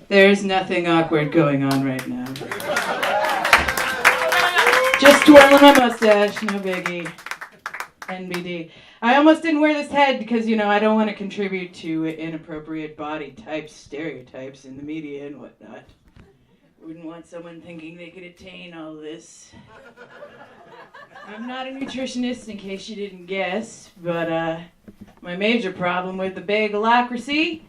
There's nothing awkward going on right now. Just twirling my mustache, no biggie. NBD. I almost didn't wear this head because, I don't want to contribute to inappropriate body types, stereotypes in the media and whatnot. Wouldn't want someone thinking they could attain all this. I'm not a nutritionist, in case you didn't guess, but my major problem with the bagelocracy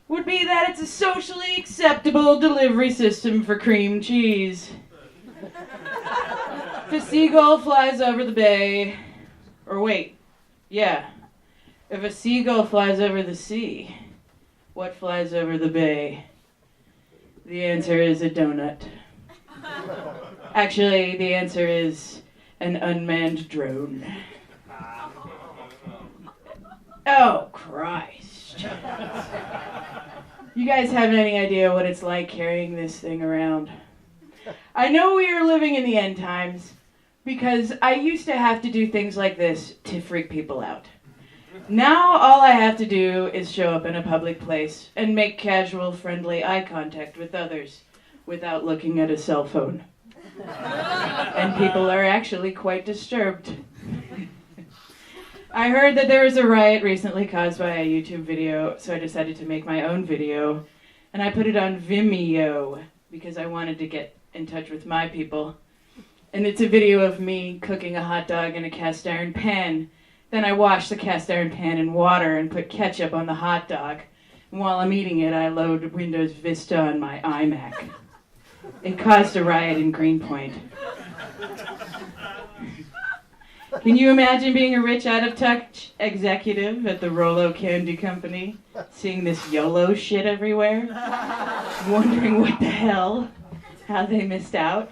would be that it's a socially acceptable delivery system for cream cheese. If a seagull flies over the bay, if a seagull flies over the sea, what flies over the bay? The answer is a donut. Actually, the answer is an unmanned drone. Oh, Christ. You guys have any idea what it's like carrying this thing around? I know we are living in the end times because I used to have to do things like this to freak people out. Now all I have to do is show up in a public place and make casual, friendly eye contact with others without looking at a cell phone. And people are actually quite disturbed. I heard that there was a riot recently caused by a YouTube video, so I decided to make my own video, and I put it on Vimeo because I wanted to get in touch with my people. And it's a video of me cooking a hot dog in a cast iron pan. Then I wash the cast iron pan in water and put ketchup on the hot dog. And while I'm eating it, I load Windows Vista on my iMac. It caused a riot in Greenpoint. Can you imagine being a rich, out-of-touch executive at the Rolo Candy Company, seeing this YOLO shit everywhere, wondering what the hell, how they missed out,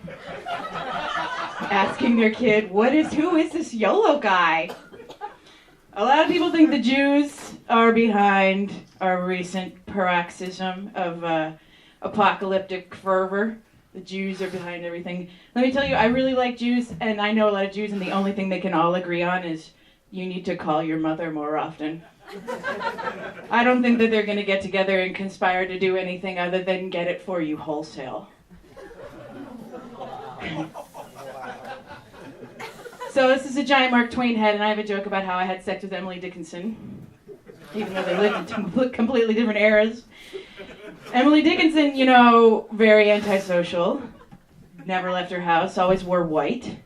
asking their kid, who is this YOLO guy? A lot of people think the Jews are behind our recent paroxysm of apocalyptic fervor. The Jews are behind everything. Let me tell you, I really like Jews, and I know a lot of Jews, and the only thing they can all agree on is you need to call your mother more often. I don't think that they're going to get together and conspire to do anything other than get it for you wholesale. So this is a giant Mark Twain head, and I have a joke about how I had sex with Emily Dickinson, even though they lived in completely different eras. Emily Dickinson, very antisocial, never left her house, always wore white,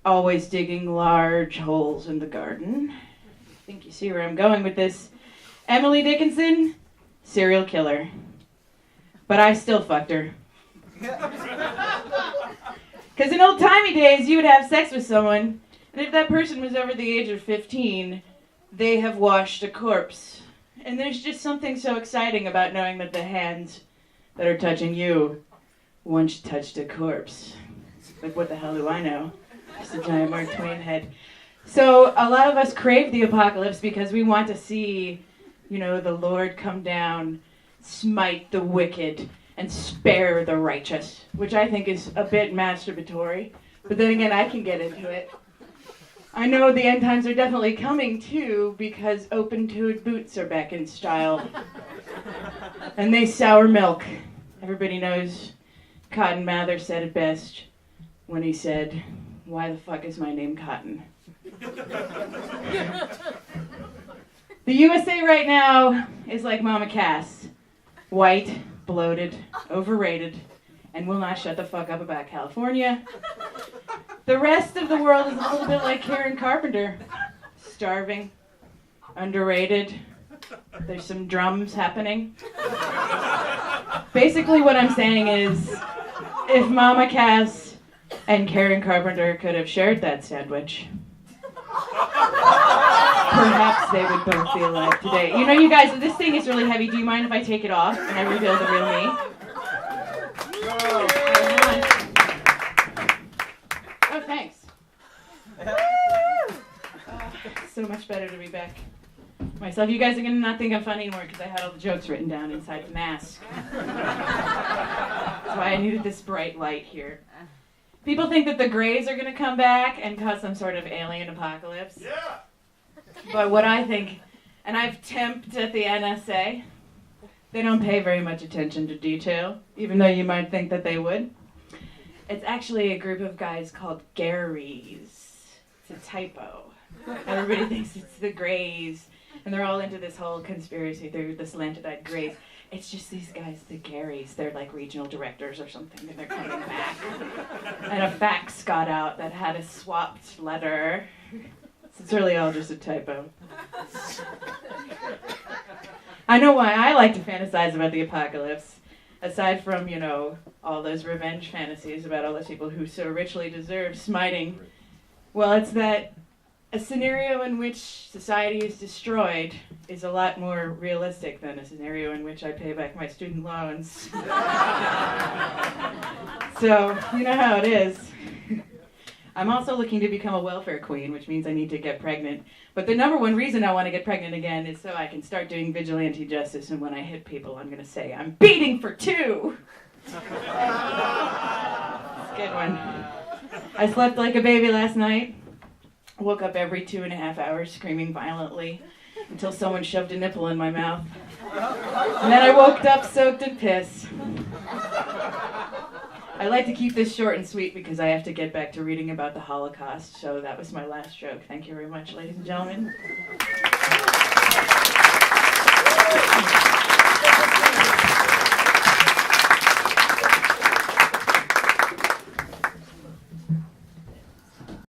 always digging large holes in the garden. I think you see where I'm going with this. Emily Dickinson, serial killer. But I still fucked her. Because in old-timey days, you would have sex with someone, and if that person was over the age of 15, they have washed a corpse. And there's just something so exciting about knowing that the hands that are touching you once touched a corpse. Like, what the hell do I know? Just a giant Mark Twain head. So a lot of us crave the apocalypse because we want to see, the Lord come down, smite the wicked, and spare the righteous, which I think is a bit masturbatory. But then again, I can get into it. I know the end times are definitely coming, too, because open-toed boots are back in style. And they sour milk. Everybody knows Cotton Mather said it best when he said, "Why the fuck is my name Cotton?" The USA right now is like Mama Cass. White, bloated, overrated, and will not shut the fuck up about California. The rest of the world is a little bit like Karen Carpenter. Starving, underrated, there's some drums happening. Basically what I'm saying is, if Mama Cass and Karen Carpenter could have shared that sandwich, perhaps they would both be alive today. You guys, this thing is really heavy. Do you mind if I take it off and I reveal the real me? Oh, thanks. So much better to be back. myself. You guys are going to not think I'm funny anymore because I had all the jokes written down inside the mask. That's why I needed this bright light here. People think that the Greys are going to come back and cause some sort of alien apocalypse. Yeah. But what I think, and I've temped at the NSA, they don't pay very much attention to detail, even though you might think that they would. It's actually a group of guys called Garys. It's a typo. Everybody thinks it's the Greys, and they're all into this whole conspiracy. They're the slanted-eyed Greys. It's just these guys, the Garys. They're like regional directors or something, and they're coming back. And a fax got out that had a swapped letter. So it's really all just a typo. I know why I like to fantasize about the apocalypse. Aside from, all those revenge fantasies about all those people who so richly deserve smiting. Well, it's that a scenario in which society is destroyed is a lot more realistic than a scenario in which I pay back my student loans. So, you know how it is. I'm also looking to become a welfare queen, which means I need to get pregnant. But the number one reason I want to get pregnant again is so I can start doing vigilante justice, and when I hit people, I'm going to say, I'm beating for two! It's a good one. I slept like a baby last night. Woke up every 2.5 hours screaming violently until someone shoved a nipple in my mouth. And then I woke up soaked in piss. I like to keep this short and sweet because I have to get back to reading about the Holocaust, so that was my last joke. Thank you very much, ladies and gentlemen.